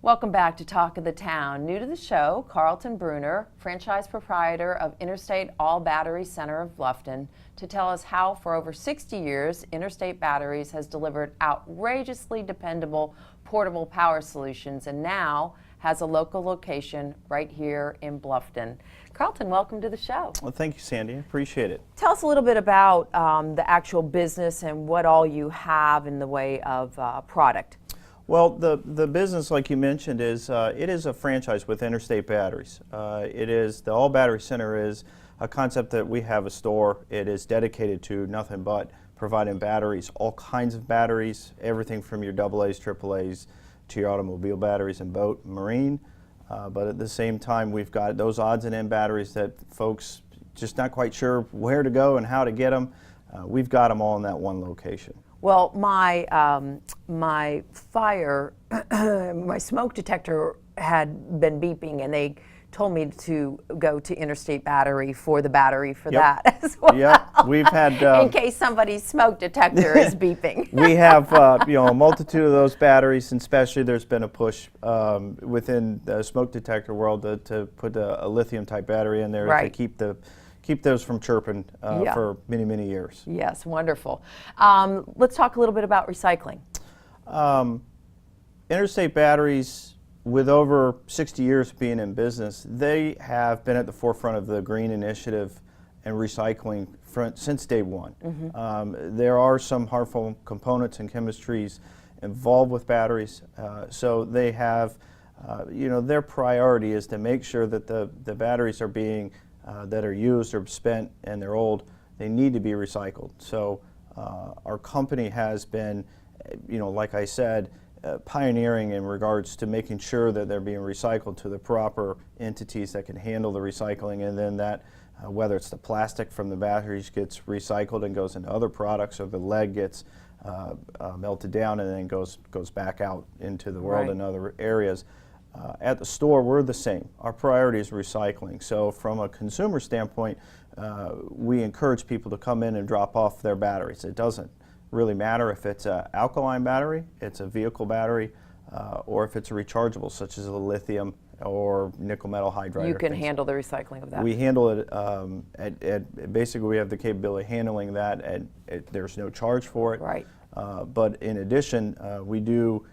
Welcome back to Talk of the Town. New to the show, Carlton Bruner, franchise proprietor of Interstate All Battery Center of Bluffton, to tell us how for over 60 years Interstate Batteries has delivered outrageously dependable portable power solutions and now has a local location right here in Bluffton. Carlton, welcome to the show. Well, thank you, Sandy. I appreciate it. Tell us a little bit about the actual business and what all you have in the way of product. Well, the business, like you mentioned, is it is a franchise with Interstate Batteries. The All Battery Center is a concept that we have a store. It is dedicated to nothing but providing batteries, all kinds of batteries, everything from your AA's, AAA's to your automobile batteries and boat and marine. But at the same time, we've got those odds and end batteries that folks just not quite sure where to go and how to get them. We've got them all in that one location. Well, my my smoke detector had been beeping, and they told me to go to Interstate Battery for the battery for that as well. Yeah, we've had in case somebody's smoke detector is beeping. We have a multitude of those batteries, and especially there's been a push within the smoke detector world to put a lithium type battery in there to keep those from chirping for many, many years. Yes, wonderful. Let's talk a little bit about recycling. Interstate Batteries, with over 60 years being in business, they have been at the forefront of the green initiative and recycling since day one. Mm-hmm. There are some harmful components and chemistries involved with batteries, so they have, their priority is to make sure that the batteries are being that are used or spent and they're old, they need to be recycled. So our company has been, like I said, pioneering in regards to making sure that they're being recycled to the proper entities that can handle the recycling, and then that whether it's the plastic from the batteries gets recycled and goes into other products, or the lead gets melted down and then goes back out into the world in other areas. At the store, we're the same. Our priority is recycling. So from a consumer standpoint, we encourage people to come in and drop off their batteries. It doesn't really matter if it's an alkaline battery, it's a vehicle battery, or if it's a rechargeable, such as a lithium or nickel metal hydride. You can handle the recycling of that. We handle it, basically we have the capability of handling that, and there's no charge for it. Right. But in addition, we do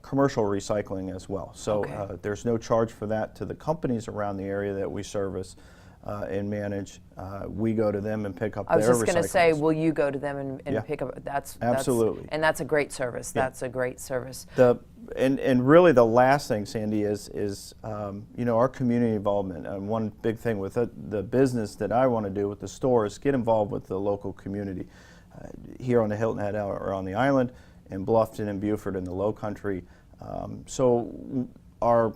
commercial recycling as well. So there's no charge for that to the companies around the area that we service and manage. We go to them and pick up their recycling. I was just going to say, will you go to them and pick up? Absolutely. And that's a great service. That's a great service. And really the last thing, Sandy, is our community involvement. And one big thing with the business that I want to do with the store is get involved with the local community here on the Hilton Head or on the island, in Bluffton and Beaufort in the Low Country. So our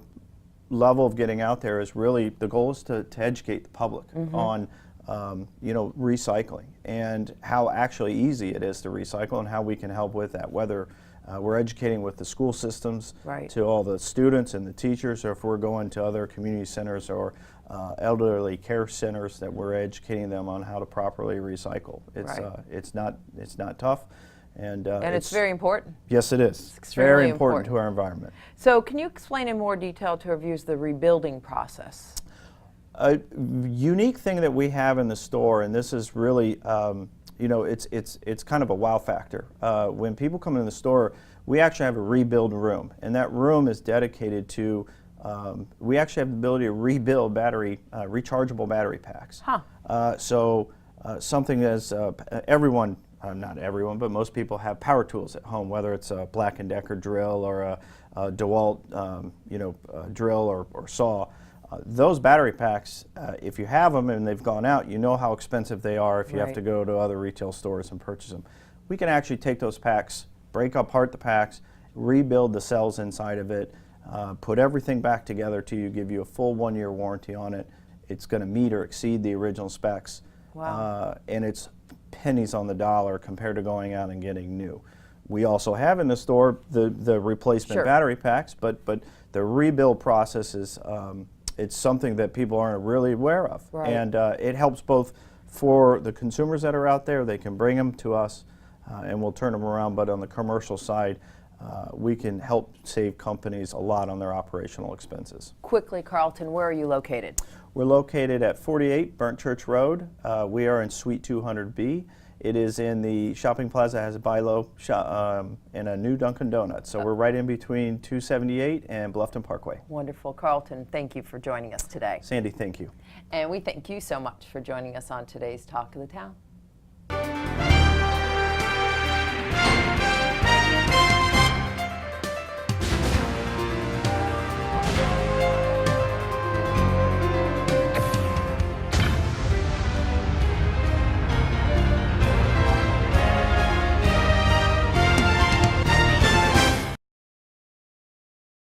level of getting out there is really, the goal is to educate the public on recycling and how actually easy it is to recycle and how we can help with that, whether we're educating with the school systems to all the students and the teachers, or if we're going to other community centers or elderly care centers, that we're educating them on how to properly recycle. It's not tough. And it's very important. Yes, it is. It's very important to our environment. So can you explain in more detail to our viewers the rebuilding process? A unique thing that we have in the store, and this is really, it's kind of a wow factor. When people come in the store, we actually have a rebuild room, and that room is dedicated to, we actually have the ability to rebuild rechargeable battery packs. Something as everyone, not everyone, but most people have power tools at home, whether it's a Black & Decker drill or a DeWalt drill or saw. Those battery packs, if you have them and they've gone out, you know how expensive they are if you have to go to other retail stores and purchase them. We can actually take those packs, break apart the packs, rebuild the cells inside of it, put everything back together to you, give you a full 1-year warranty on it. It's going to meet or exceed the original specs. Wow. And it's pennies on the dollar compared to going out and getting new. We also have in the store the replacement battery packs, but the rebuild process is it's something that people aren't really aware of. And it helps both for the consumers that are out there. They can bring them to us and we'll turn them around, but on the commercial side, we can help save companies a lot on their operational expenses. Quickly, Carlton, where are you located? We're located at 48 Burnt Church Road. We are in Suite 200B. It is in the shopping plaza, has a buy-low and a new Dunkin' Donuts. So we're right in between 278 and Bluffton Parkway. Wonderful. Carlton, thank you for joining us today. Sandy, thank you. And we thank you so much for joining us on today's Talk of the Town.